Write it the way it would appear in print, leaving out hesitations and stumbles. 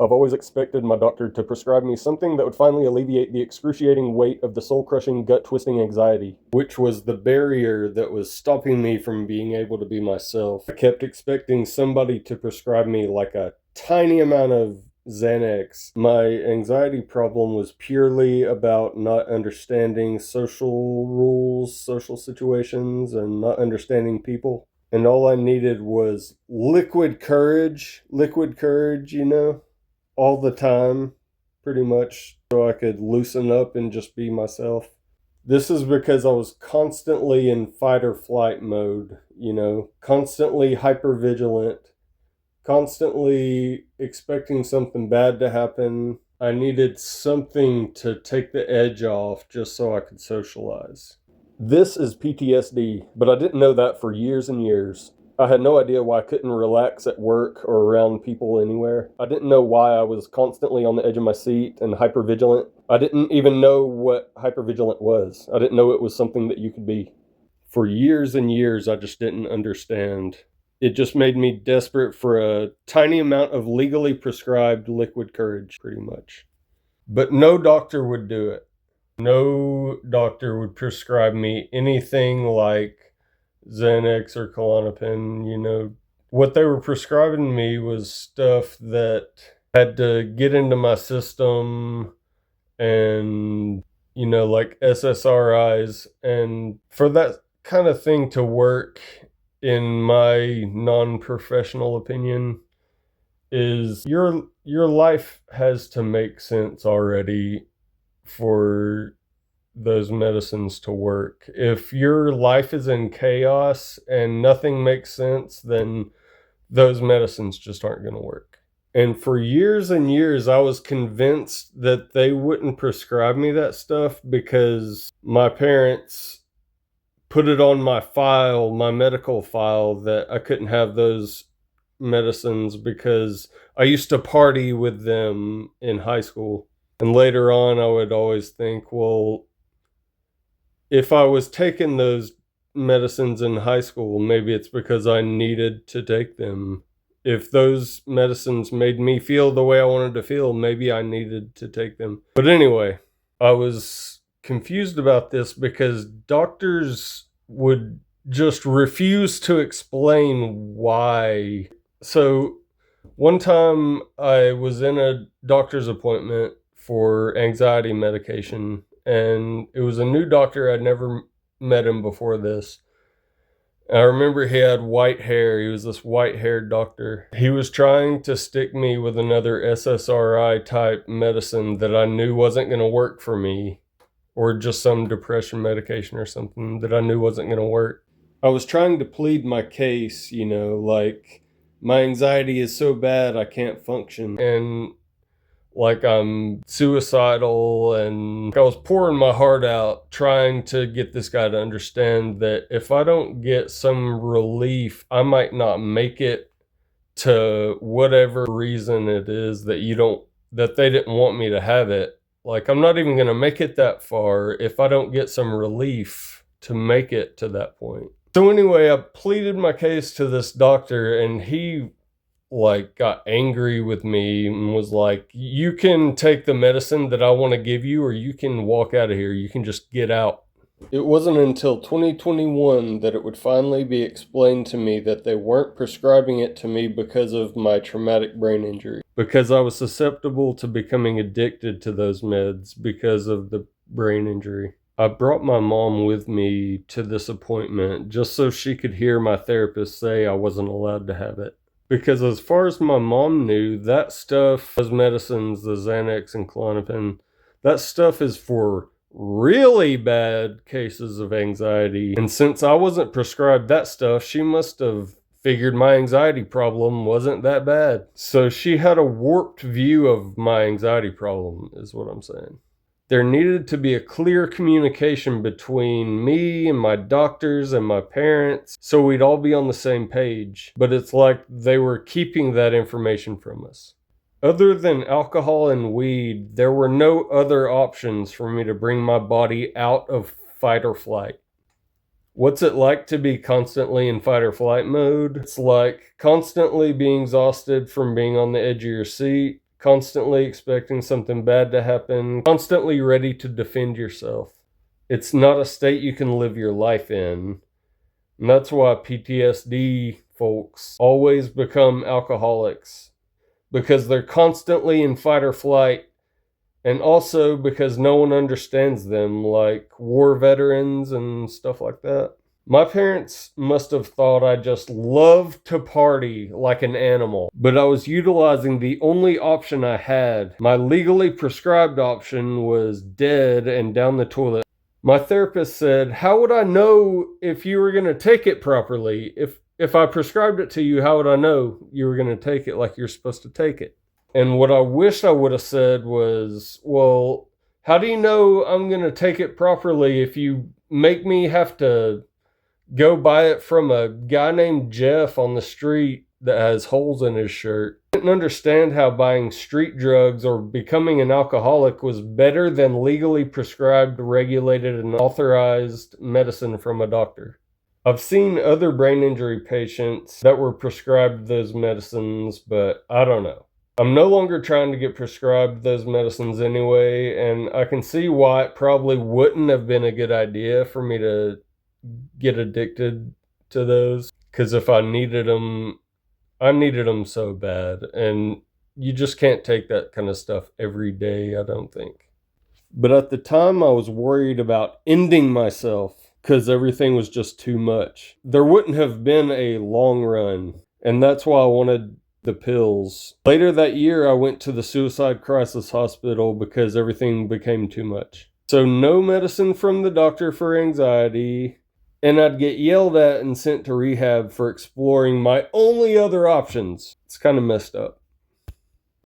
I've always expected my doctor to prescribe me something that would finally alleviate the excruciating weight of the soul-crushing, gut-twisting anxiety, which was the barrier that was stopping me from being able to be myself. I kept expecting somebody to prescribe me like a tiny amount of Xanax. My anxiety problem was purely about not understanding social rules, social situations, and not understanding people. And all I needed was liquid courage, all the time, pretty much, so I could loosen up and just be myself. This is because I was constantly in fight or flight mode, constantly hypervigilant, constantly expecting something bad to happen. I needed something to take the edge off just so I could socialize. This is PTSD, but I didn't know that for years and years. I had no idea why I couldn't relax at work or around people anywhere. I didn't know why I was constantly on the edge of my seat and hypervigilant. I didn't even know what hypervigilant was. I didn't know it was something that you could be. For years and years, I just didn't understand. It just made me desperate for a tiny amount of legally prescribed liquid courage, pretty much. But no doctor would do it. No doctor would prescribe me anything like Xanax or Klonopin. What they were prescribing me was stuff that had to get into my system and, like SSRIs. And for that kind of thing to work, in my non-professional opinion, is your life has to make sense already for those medicines to work. If your life is in chaos and nothing makes sense, then those medicines just aren't going to work. And for years and years, I was convinced that they wouldn't prescribe me that stuff because my parents put it on my file, my medical file, that I couldn't have those medicines because I used to party with them in high school. And later on, I would always think, well, if I was taking those medicines in high school, maybe it's because I needed to take them. If those medicines made me feel the way I wanted to feel, maybe I needed to take them. But anyway, I was confused about this because doctors would just refuse to explain why. So one time I was in a doctor's appointment for anxiety medication, and it was a new doctor. I'd never met him before this. I remember he had white hair. He was this white-haired doctor. He was trying to stick me with another SSRI type medicine that I knew wasn't going to work for me, or just some depression medication or something that I knew wasn't going to work. I was trying to plead my case, like my anxiety is so bad I can't function, and like I'm suicidal, and I was pouring my heart out trying to get this guy to understand that if I don't get some relief, I might not make it to whatever reason it is that they didn't want me to have it. Like, I'm not even going to make it that far if I don't get some relief to make it to that point. So anyway, I pleaded my case to this doctor, and he got angry with me and was like, you can take the medicine that I want to give you, or you can walk out of here. You can just get out. It wasn't until 2021 that it would finally be explained to me that they weren't prescribing it to me because of my traumatic brain injury, because I was susceptible to becoming addicted to those meds because of the brain injury. I brought my mom with me to this appointment just so she could hear my therapist say I wasn't allowed to have it. Because as far as my mom knew, that stuff, those medicines, the Xanax and Klonopin, that stuff is for really bad cases of anxiety. And since I wasn't prescribed that stuff, she must have figured my anxiety problem wasn't that bad. So she had a warped view of my anxiety problem, is what I'm saying. There needed to be a clear communication between me and my doctors and my parents so we'd all be on the same page. But it's like they were keeping that information from us. Other than alcohol and weed, there were no other options for me to bring my body out of fight or flight. What's it like to be constantly in fight or flight mode? It's like constantly being exhausted from being on the edge of your seat, constantly expecting something bad to happen, constantly ready to defend yourself. It's not a state you can live your life in. And that's why PTSD folks always become alcoholics, because they're constantly in fight or flight, and also because no one understands them, like war veterans and stuff like that. My parents must have thought I just loved to party like an animal, but I was utilizing the only option I had. My legally prescribed option was dead and down the toilet. My therapist said, "How would I know if you were going to take it properly? If I prescribed it to you, how would I know you were going to take it like you're supposed to take it?" And what I wish I would have said was, "Well, how do you know I'm going to take it properly if you make me have to go buy it from a guy named Jeff on the street that has holes in his shirt?" I didn't understand how buying street drugs or becoming an alcoholic was better than legally prescribed, regulated, and authorized medicine from a doctor. I've seen other brain injury patients that were prescribed those medicines, but I don't know. I'm no longer trying to get prescribed those medicines anyway, and I can see why it probably wouldn't have been a good idea for me to get addicted to those, because if I needed them, I needed them so bad, and you just can't take that kind of stuff every day, I don't think. But at the time, I was worried about ending myself because everything was just too much. There wouldn't have been a long run, and that's why I wanted the pills. Later that year, I went to the suicide crisis hospital because everything became too much. So no medicine from the doctor for anxiety, and I'd get yelled at and sent to rehab for exploring my only other options. It's kind of messed up.